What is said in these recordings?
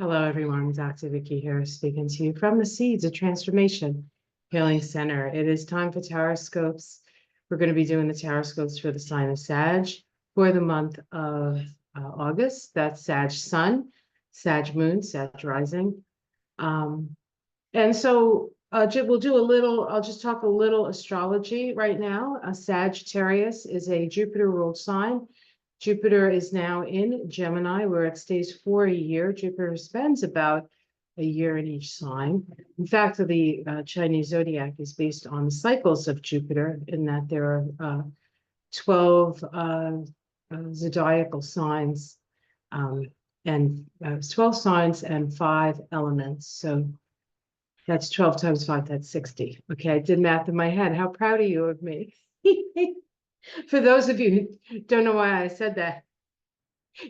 Hello, everyone. Dr. Vicky here speaking to you from the Seeds of Transformation Healing Center. It is time for Taroscopes. We're going to be doing the Taroscopes for the sign of Sag for the month of August. That's Sag Sun, Sag Moon, Sag Rising. And so we'll do a little, I'll just talk a little astrology right now. Sagittarius is a Jupiter-ruled sign. Jupiter is now in Gemini, where it stays for a year. Jupiter spends about a year in each sign. In fact, the Chinese zodiac is based on the cycles of Jupiter, in that there are 12 zodiacal signs, and 12 signs and 5 elements. So that's 12 times 5, that's 60. Okay, I did math in my head. How proud are you of me? For those of you who don't know why I said that,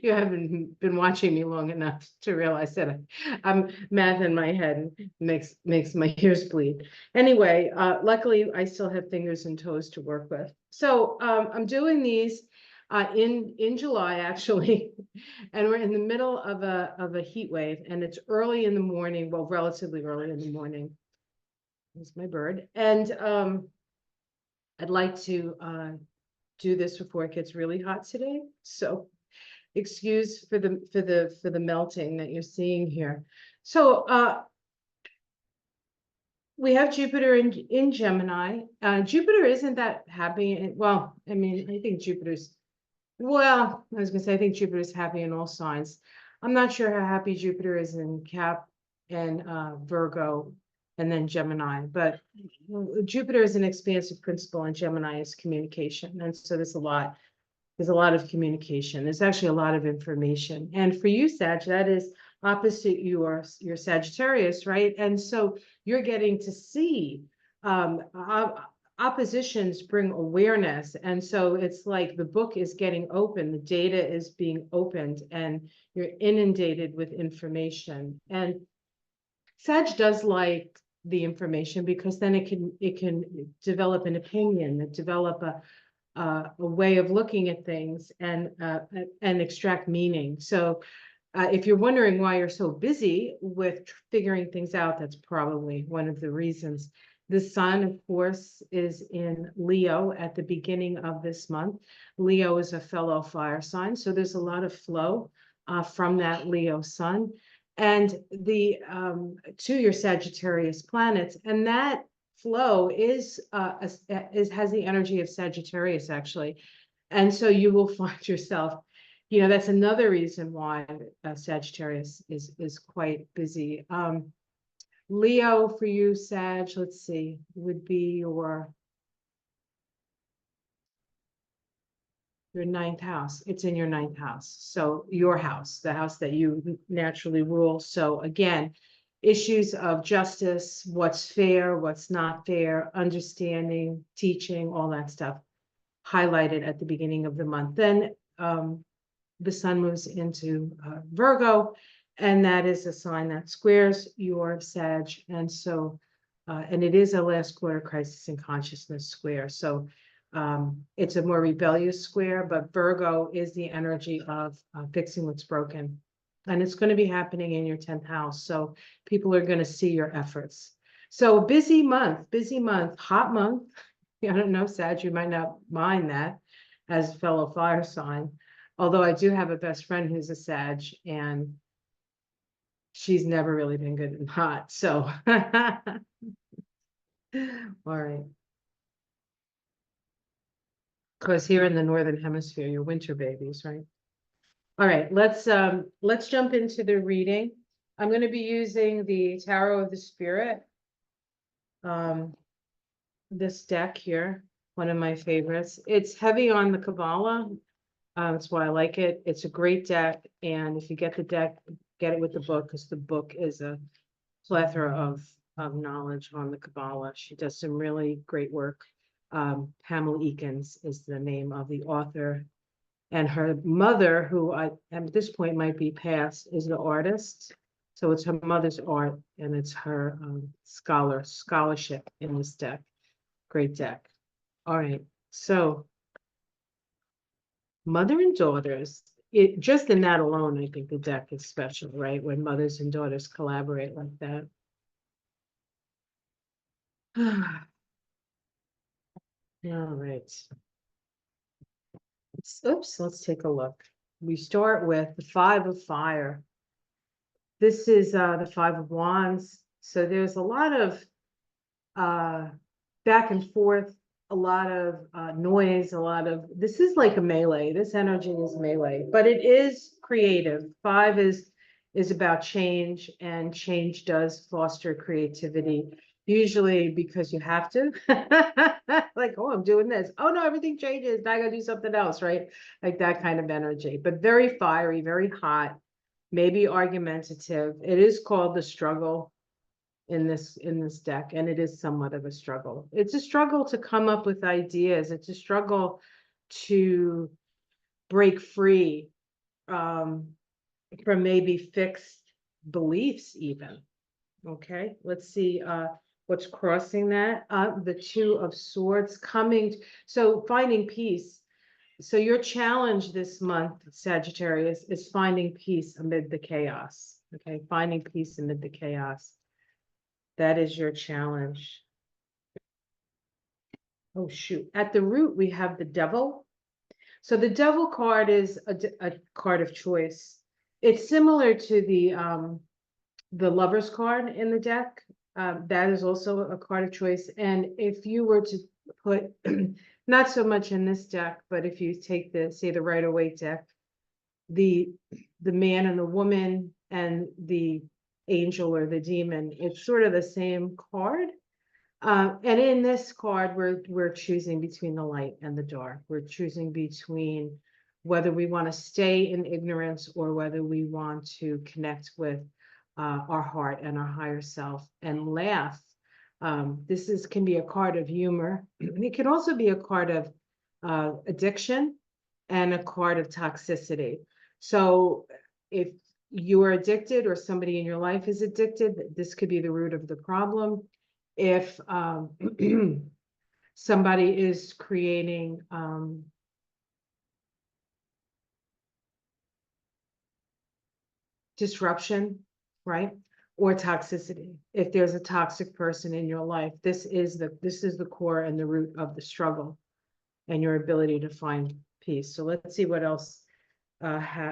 you haven't been watching me long enough to realize that I'm math in my head makes my ears bleed. Anyway, luckily I still have fingers and toes to work with. So I'm doing these in July actually, and we're in the middle of a heat wave, and it's early in the morning, well, relatively early in the morning. There's my bird, and I'd like to do this before it gets really hot today. So excuse for the melting that you're seeing here. So we have Jupiter in Gemini. Jupiter isn't that happy. Well, I mean, I think Jupiter's, well, I was gonna say I think Jupiter's happy in all signs. I'm not sure how happy Jupiter is in Cap and Virgo and then Gemini, but Jupiter is an expansive principle and Gemini is communication. And so there's a lot of communication. There's actually a lot of information. And for you, Sag, that is opposite your Sagittarius, right? And so you're getting to see oppositions bring awareness. And so it's like the book is getting open, the data is being opened, and you're inundated with information. And Sag does like the information because then it can develop an opinion, develop a way of looking at things and extract meaning. So if you're wondering why you're so busy with figuring things out, that's probably one of the reasons. The sun, of course, is in Leo at the beginning of this month. Leo is a fellow fire sign, so there's a lot of flow from that Leo sun and the to your Sagittarius planets, and that flow is has the energy of Sagittarius actually, and so you will find yourself, that's another reason why Sagittarius is quite busy. Leo for you, Sag, let's see, would be your ninth house. It's in your ninth house. So your house, the house that you naturally rule. So again, issues of justice, what's fair, what's not fair, understanding, teaching, all that stuff highlighted at the beginning of the month. Then the sun moves into Virgo, and that is a sign that squares your Sag. And so, and it is a last quarter crisis in consciousness square. So it's a more rebellious square, but Virgo is the energy of fixing what's broken. And it's going to be happening in your 10th house. So people are going to see your efforts. So busy month, hot month. I don't know, Sag, you might not mind that as a fellow fire sign. Although I do have a best friend who's a Sag, and she's never really been good and hot. So, all right. Because here in the Northern Hemisphere, you're winter babies, right? All right, let's jump into the reading. I'm going to be using the Tarot of the Spirit. This deck here, one of my favorites. It's heavy on the Kabbalah. That's why I like it. It's a great deck, and if you get the deck, get it with the book, because the book is a plethora of knowledge on the Kabbalah. She does some really great work. Pamela Eakins is the name of the author, and her mother, who at this point might be passed, is the artist. So it's her mother's art, and it's her scholarship in this deck. Great deck. All right, so mother and daughters it just in that alone, I think the deck is special, right? When mothers and daughters collaborate like that. All right. Oops, let's take a look. We start with the Five of Fire. This is the Five of Wands. So there's a lot of back and forth, a lot of noise, this is like a melee. This energy is melee, but it is creative. Five is about change, and change does foster creativity. Usually because you have to, like, oh, I'm doing this. Oh no, everything changes. Now I gotta do something else, right? Like that kind of energy, but very fiery, very hot, maybe argumentative. It is called the struggle in this deck, and it is somewhat of a struggle. It's a struggle to come up with ideas. It's a struggle to break free from maybe fixed beliefs even. Okay, let's see what's crossing that. The Two of Swords coming, so finding peace. So your challenge this month, Sagittarius, is finding peace amid the chaos. Okay, finding peace amid the chaos. That is your challenge. Oh, shoot. At the root, we have the Devil. So the Devil card is a card of choice. It's similar to the Lover's card in the deck. That is also a card of choice. And if you were to put, not so much in this deck, but if you take say the Rider-Waite deck, the man and the woman and the angel or the demon, it's sort of the same card. And in this card, we're choosing between the light and the dark. We're choosing between whether we want to stay in ignorance or whether we want to connect with our heart and our higher self and laugh. This can be a card of humor. It can also be a card of addiction and a card of toxicity. So if you are addicted or somebody in your life is addicted, this could be the root of the problem. If somebody is creating disruption, right? Or toxicity. If there's a toxic person in your life, this is the core and the root of the struggle and your ability to find peace. So let's see what else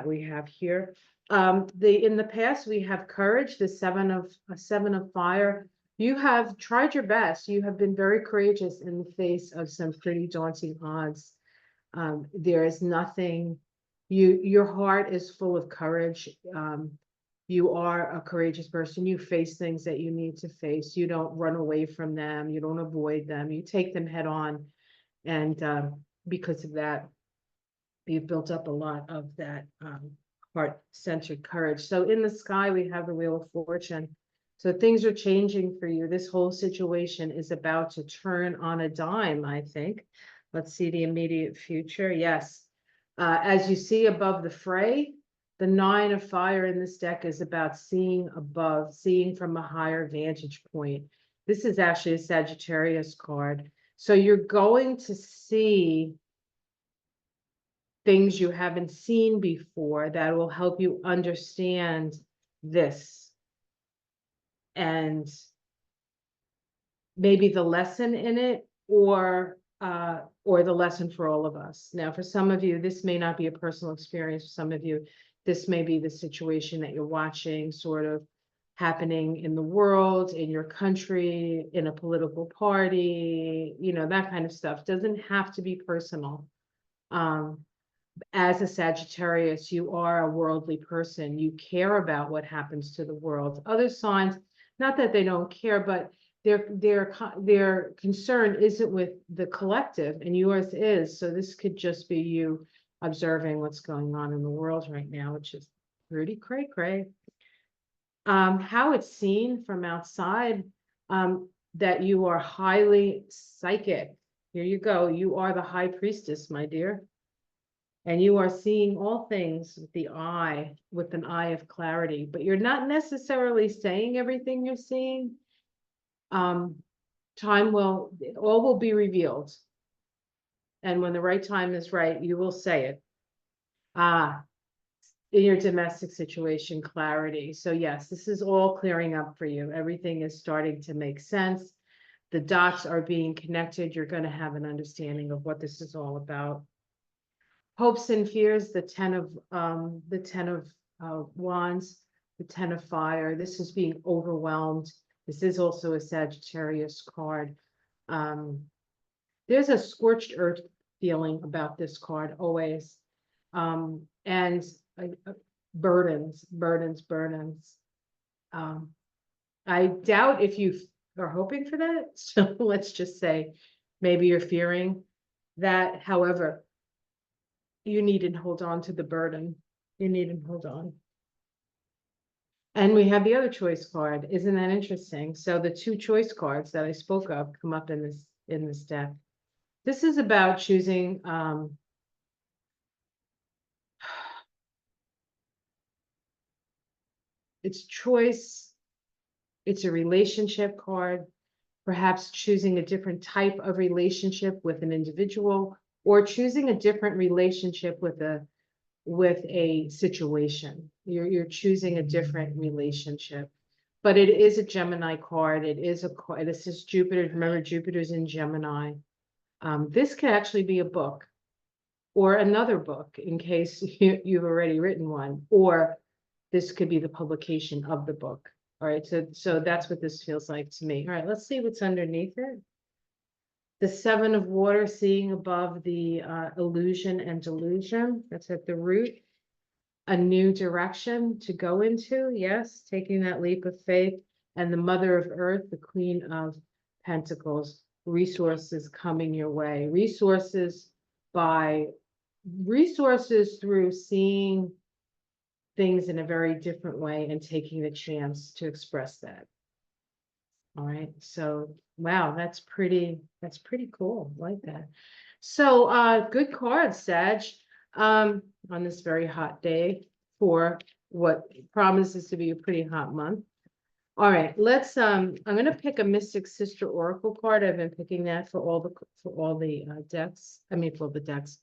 we have here. In the past, we have courage, the seven of fire. You have tried your best. You have been very courageous in the face of some pretty daunting odds. There is nothing, your heart is full of courage. You are a courageous person. You face things that you need to face. You don't run away from them. You don't avoid them. You take them head on. And because of that, you've built up a lot of that heart-centered courage. So in the sky, we have the Wheel of Fortune. So things are changing for you. This whole situation is about to turn on a dime, I think. Let's see the immediate future. Yes. As you see above the fray, the Nine of Fire in this deck is about seeing above, seeing from a higher vantage point. This is actually a Sagittarius card. So you're going to see things you haven't seen before that will help you understand this and maybe the lesson in it, or the lesson for all of us. Now, for some of you, this may not be a personal experience. For some of you, this may be the situation that you're watching sort of happening in the world, in your country, in a political party, that kind of stuff. Doesn't have to be personal. As a Sagittarius, you are a worldly person. You care about what happens to the world. Other signs, not that they don't care, but their concern isn't with the collective, and yours is. So this could just be you observing what's going on in the world right now, which is pretty cray-cray. How it's seen from outside, that you are highly psychic. Here you go. You are the high priestess, my dear. And you are seeing all things with an eye of clarity, but you're not necessarily saying everything you're seeing. All will be revealed. And when the right time is right, you will say it. in your domestic situation, clarity. So yes, this is all clearing up for you. Everything is starting to make sense. The dots are being connected. You're going to have an understanding of what this is all about. Hopes and fears, the 10 of wands, the 10 of fire. This is being overwhelmed. This is also a Sagittarius card. There's a scorched earth feeling about this card always. And burdens. I doubt if you are hoping for that. So let's just say maybe you're fearing that. However, you needn't hold on to the burden. You needn't hold on. And we have the other choice card. Isn't that interesting? So the two choice cards that I spoke of come up in this deck. This is about choosing it's choice. It's a relationship card, perhaps choosing a different type of relationship with an individual, or choosing a different relationship with a situation. You're choosing a different relationship. But it is a Gemini card. It is this is Jupiter. Remember, Jupiter's in Gemini. This could actually be a book or another book in case you've already written one, or this could be the publication of the book. All right, so that's what this feels like to me. All right, let's see what's underneath it. The 7 of water, seeing above the illusion and delusion. That's at the root. A new direction to go into. Yes, taking that leap of faith. And the Mother of Earth, the Queen of Pentacles. Resources coming your way. Resources through seeing things in a very different way and taking the chance to express that. All right, so wow, that's pretty cool. I like that. So good cards, Sag, on this very hot day for what promises to be a pretty hot month. All right, let's I'm gonna pick a Mystic Sister Oracle card. I've been picking that for all the decks. I mean for all the decks.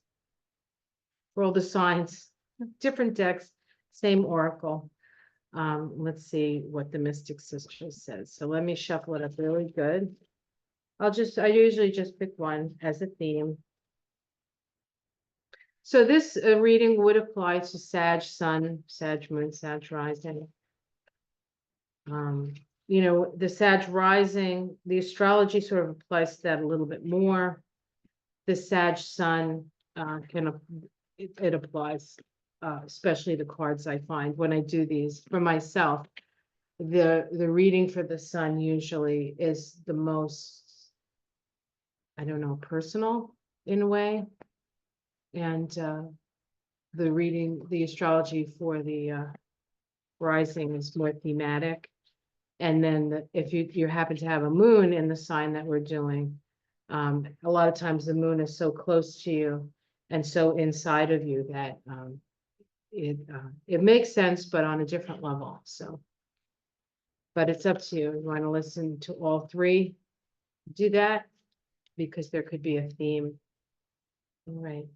For all the signs, different decks, same oracle. Let's see what the Mystic Sister says. So let me shuffle it up really good. I usually just pick one as a theme. So this reading would apply to Sag Sun, Sag Moon, Sag Rising. You know, the Sag Rising, the astrology sort of applies to that a little bit more. The Sag Sun it applies, especially the cards I find when I do these for myself. The reading for the sun usually is the most, I don't know, personal in a way. And the astrology for the rising is more thematic. And then if you happen to have a moon in the sign that we're doing, a lot of times the moon is so close to you and so inside of you that it makes sense, but on a different level. So, but it's up to you. You want to listen to all three, do that, because there could be a theme. All right.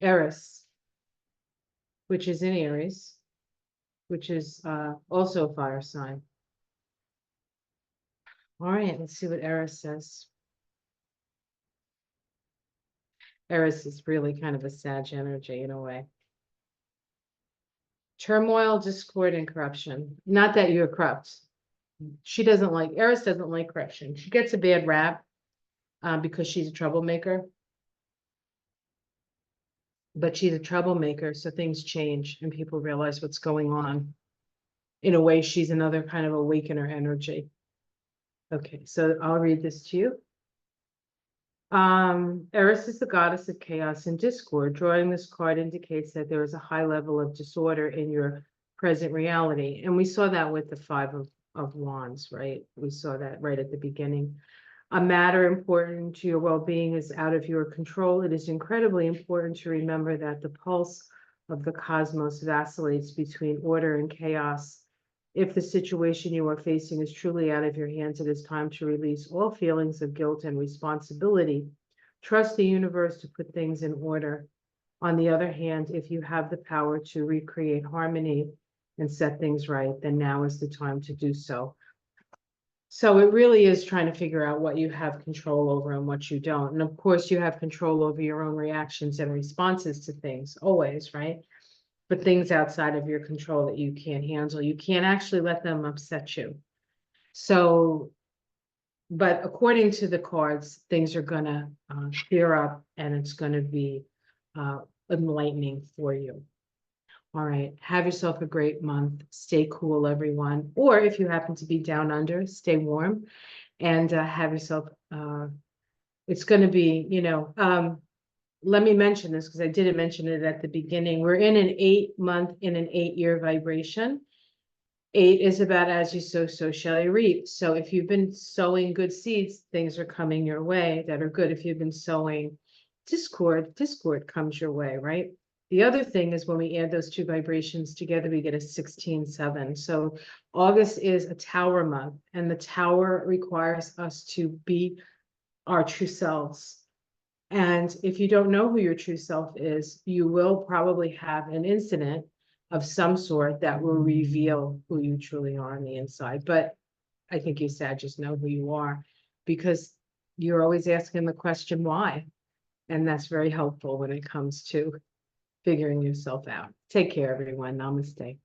Eris, which is in Aries, which is also a fire sign. All right, let's see what Eris says. Eris is really kind of a Sag energy in a way. Turmoil, discord, and corruption. Not that you're corrupt. Eris doesn't like corruption. She gets a bad rap because she's a troublemaker. But she's a troublemaker, so things change and people realize what's going on. In a way, she's another kind of awakener energy. Okay, so I'll read this to you. Eris is the goddess of chaos and discord. Drawing this card indicates that there is a high level of disorder in your present reality. And we saw that with the 5 of Wands, right? We saw that right at the beginning. A matter important to your well-being is out of your control. It is incredibly important to remember that the pulse of the cosmos vacillates between order and chaos. If the situation you are facing is truly out of your hands, it is time to release all feelings of guilt and responsibility. Trust the universe to put things in order. On the other hand, if you have the power to recreate harmony and set things right, then now is the time to do so. So it really is trying to figure out what you have control over and what you don't. And of course, you have control over your own reactions and responses to things, always, right? But things outside of your control that you can't handle, you can't actually let them upset you. So, but according to the cards, things are gonna clear up and it's gonna be enlightening for you. All right, have yourself a great month. Stay cool, everyone. Or if you happen to be down under, stay warm and have yourself, it's going to be, let me mention this because I didn't mention it at the beginning. We're in an 8-month, in an 8-year vibration. 8 is about as you sow, so shall you reap. So if you've been sowing good seeds, things are coming your way that are good. If you've been sowing discord comes your way, right? The other thing is when we add those two vibrations together, we get a 16-7. So August is a tower month, and the tower requires us to be our true selves. And if you don't know who your true self is, you will probably have an incident of some sort that will reveal who you truly are on the inside. But I think you said just know who you are, because you're always asking the question why. And that's very helpful when it comes to figuring yourself out. Take care, everyone. Namaste.